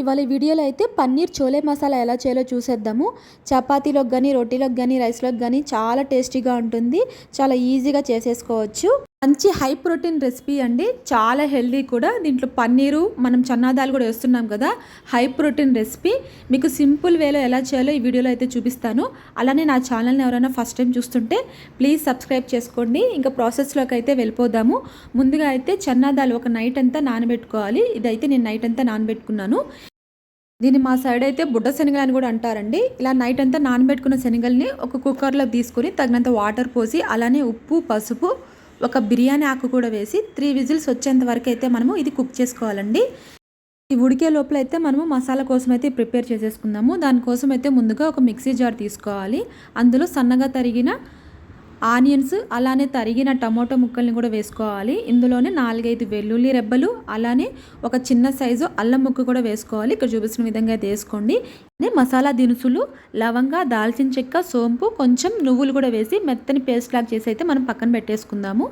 ఇవాళ వీడియోలో అయితే పన్నీర్ చోలే మసాలా ఎలా చేయాలో చూసేద్దాము. చపాతీలోకి కానీ, రోటీలోకి కానీ, రైస్లోకి కానీ చాలా టేస్టీగా ఉంటుంది. చాలా ఈజీగా చేసేసుకోవచ్చు. మంచి హై ప్రోటీన్ రెసిపీ అండి. చాలా హెల్దీ కూడా. దీంట్లో పన్నీరు, మనం చన్నాదాలు కూడా వేస్తున్నాం కదా. High protein recipe. మీకు సింపుల్ వేలో ఎలా చేయాలో ఈ వీడియోలో అయితే చూపిస్తాను. అలానే నా ఛానల్ని ఎవరైనా ఫస్ట్ టైం చూస్తుంటే ప్లీజ్ సబ్స్క్రైబ్ చేసుకోండి. ఇంకా ప్రాసెస్లోకి అయితే వెళ్ళిపోదాము. ముందుగా అయితే చన్నాదాలు ఒక నైట్ అంతా నానబెట్టుకోవాలి. ఇదైతే నేను నైట్ అంతా నానబెట్టుకున్నాను. దీన్ని మా సైడ్ అయితే బుడ్డ శనగలు అని కూడా అంటారండి. ఇలా నైట్ అంతా నానబెట్టుకున్న శనగల్ని ఒక కుక్కర్లో తీసుకొని తగినంత వాటర్ పోసి, అలానే ఉప్పు, పసుపు, ఒక బిర్యానీ ఆకు కూడా వేసి 3 విజిల్స్ వచ్చేంత వరకు అయితే మనము ఇది కుక్ చేసుకోవాలండి. ఈ ఉడికే లోపల అయితే మనము మసాలా కోసం అయితే ప్రిపేర్ చేసేసుకుందాము. దానికోసం అయితే ముందుగా ఒక మిక్సీ జార్ తీసుకోవాలి. అందులో సన్నగా తరిగిన ఆనియన్స్, అలానే తరిగిన టమాటో ముక్కల్ని కూడా వేసుకోవాలి. ఇందులోనే 4-5 వెల్లుల్లి రెబ్బలు, అలానే ఒక చిన్న సైజు అల్లం ముక్క కూడా వేసుకోవాలి. ఇక్కడ చూపిస్తున్న విధంగా అయితే వేసుకోండి. మసాలా దినుసులు, లవంగా, దాల్చిన చెక్క, సోంపు, కొంచెం నువ్వులు కూడా వేసి మెత్తని పేస్ట్ లాగా చేసి అయితే మనం పక్కన పెట్టేసుకుందాము.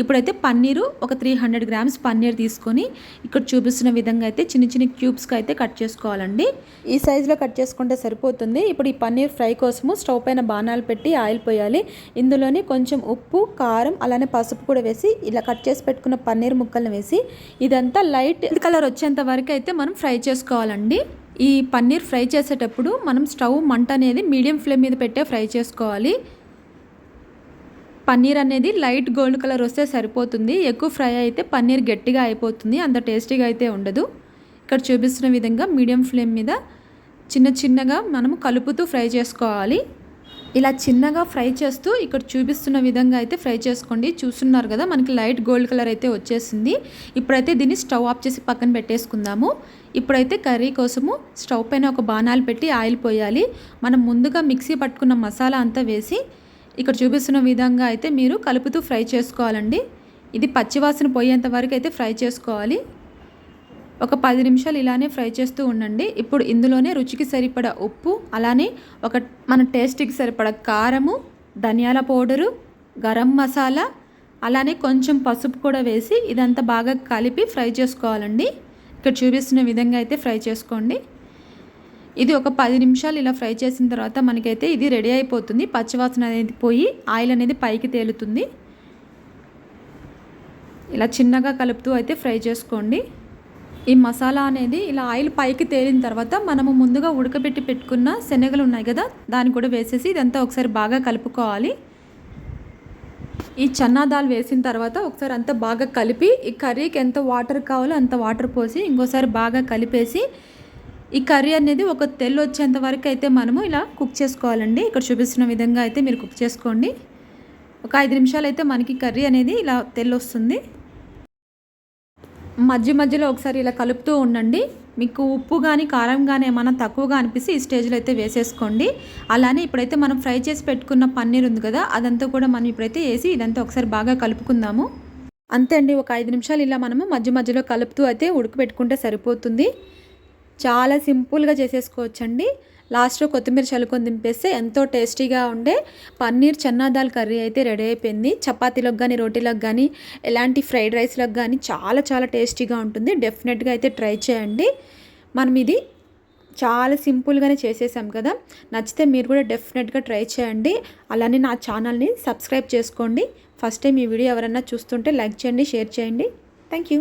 ఇప్పుడైతే పన్నీరు ఒక 300 గ్రామ్స్ పన్నీర్ తీసుకొని ఇక్కడ చూపిస్తున్న విధంగా అయితే చిన్న చిన్న క్యూబ్స్కి అయితే కట్ చేసుకోవాలండి. ఈ సైజులో కట్ చేసుకుంటే సరిపోతుంది. ఇప్పుడు ఈ పన్నీర్ ఫ్రై కోసము స్టవ్ పైన బాణాలు పెట్టి ఆయిల్ పోయాలి. ఇందులోని కొంచెం ఉప్పు, కారం, అలానే పసుపు కూడా వేసి ఇలా కట్ చేసి పెట్టుకున్న పన్నీర్ ముక్కలను వేసి ఇదంతా లైట్ కలర్ వచ్చేంత వరకు అయితే మనం ఫ్రై చేసుకోవాలండి. ఈ పన్నీర్ ఫ్రై చేసేటప్పుడు మనం స్టవ్ మంట అనేది మీడియం ఫ్లేమ్ మీద పెట్టే ఫ్రై చేసుకోవాలి. పన్నీర్ అనేది లైట్ గోల్డ్ కలర్ వస్తే సరిపోతుంది. ఎక్కువ ఫ్రై అయితే పన్నీర్ గట్టిగా అయిపోతుంది, అంత టేస్టీగా అయితే ఉండదు. ఇక్కడ చూపిస్తున్న విధంగా మీడియం ఫ్లేమ్ మీద చిన్న చిన్నగా మనము కలుపుతూ ఫ్రై చేసుకోవాలి. ఇలా చిన్నగా ఫ్రై చేస్తూ ఇక్కడ చూపిస్తున్న విధంగా అయితే ఫ్రై చేసుకోండి. చూస్తున్నారు కదా, మనకి లైట్ గోల్డ్ కలర్ అయితే వచ్చేసింది. ఇప్పుడైతే దీన్ని స్టవ్ ఆఫ్ చేసి పక్కన పెట్టేసుకుందాము. ఇప్పుడైతే కర్రీ కోసము స్టవ్ పైన ఒక బాణాలు పెట్టి ఆయిల్ పోయాలి. మనం ముందుగా మిక్సీ పట్టుకున్న మసాలా అంతా వేసి ఇక్కడ చూపిస్తున్న విధంగా అయితే మీరు కలుపుతూ ఫ్రై చేసుకోవాలండి. ఇది పచ్చివాసన పోయేంత వరకు అయితే ఫ్రై చేసుకోవాలి. ఒక 10 నిమిషాలు ఇలానే ఫ్రై చేస్తూ ఉండండి. ఇప్పుడు ఇందులోనే రుచికి సరిపడా ఉప్పు, అలానే మన టేస్ట్కి సరిపడా కారము, ధనియాల పౌడరు, గరం మసాలా, అలానే కొంచెం పసుపు కూడా వేసి ఇదంతా బాగా కలిపి ఫ్రై చేసుకోవాలండి. ఇక్కడ చూపిస్తున్న విధంగా అయితే ఫ్రై చేసుకోండి. ఇది ఒక 10 నిమిషాలు ఇలా ఫ్రై చేసిన తర్వాత మనకైతే ఇది రెడీ అయిపోతుంది. పచ్చివాసన అనేది పోయి ఆయిల్ అనేది పైకి తేలుతుంది. ఇలా చిన్నగా కలుపుతూ అయితే ఫ్రై చేసుకోండి. ఈ మసాలా అనేది ఇలా ఆయిల్ పైకి తేలిన తర్వాత మనము ముందుగా ఉడకబెట్టి పెట్టుకున్న శనగలు ఉన్నాయి కదా, దాన్ని కూడా వేసేసి ఇదంతా ఒకసారి బాగా కలుపుకోవాలి. ఈ చన్నా దాల్ వేసిన తర్వాత ఒకసారి అంతా బాగా కలిపి ఈ కర్రీకి ఎంత వాటర్ కావాలో అంత వాటర్ పోసి ఇంకోసారి బాగా కలిపేసి ఈ కర్రీ అనేది ఒక తెల్లు వచ్చేంత వరకు అయితే మనము ఇలా కుక్ చేసుకోవాలండి. ఇక్కడ చూపిస్తున్న విధంగా అయితే మీరు కుక్ చేసుకోండి. ఒక 5 నిమిషాలు అయితే మనకి కర్రీ అనేది ఇలా తెల్లు వస్తుంది. మధ్యలో ఒకసారి ఇలా కలుపుతూ ఉండండి. మీకు ఉప్పు కానీ కారం కానీ ఏమైనా తక్కువగా అనిపిస్తే ఈ స్టేజ్లో అయితే వేసేసుకోండి. అలానే ఇప్పుడైతే మనం ఫ్రై చేసి పెట్టుకున్న పన్నీర్ ఉంది కదా, అదంతా కూడా మనం ఇప్పుడైతే వేసి ఇదంతా ఒకసారి బాగా కలుపుకుందాము. అంతే అండి, ఒక 5 నిమిషాలు ఇలా మనము మధ్యలో కలుపుతూ అయితే ఉడకబెట్టుకుంటే సరిపోతుంది. చాలా సింపుల్గా చేసేసుకోవచ్చండి. లాస్ట్లో కొత్తిమీర చల్లుకొని దింపేస్తే ఎంతో టేస్టీగా ఉండే పన్నీర్ చన్నా దాల్ కర్రీ అయితే రెడీ అయిపోయింది. చపాతీలోకి కానీ, రోటీలోకి కానీ, ఎలాంటి ఫ్రైడ్ రైస్లోకి కానీ చాలా చాలా టేస్టీగా ఉంటుంది. డెఫినెట్గా అయితే ట్రై చేయండి. మనం ఇది చాలా సింపుల్గానే చేసేసాం కదా. నచ్చితే మీరు కూడా డెఫినెట్గా ట్రై చేయండి. అలానే నా ఛానల్ని సబ్స్క్రైబ్ చేసుకోండి. ఫస్ట్ టైం ఈ వీడియో ఎవరైనా చూస్తుంటే లైక్ చేయండి, షేర్ చేయండి. Thank you.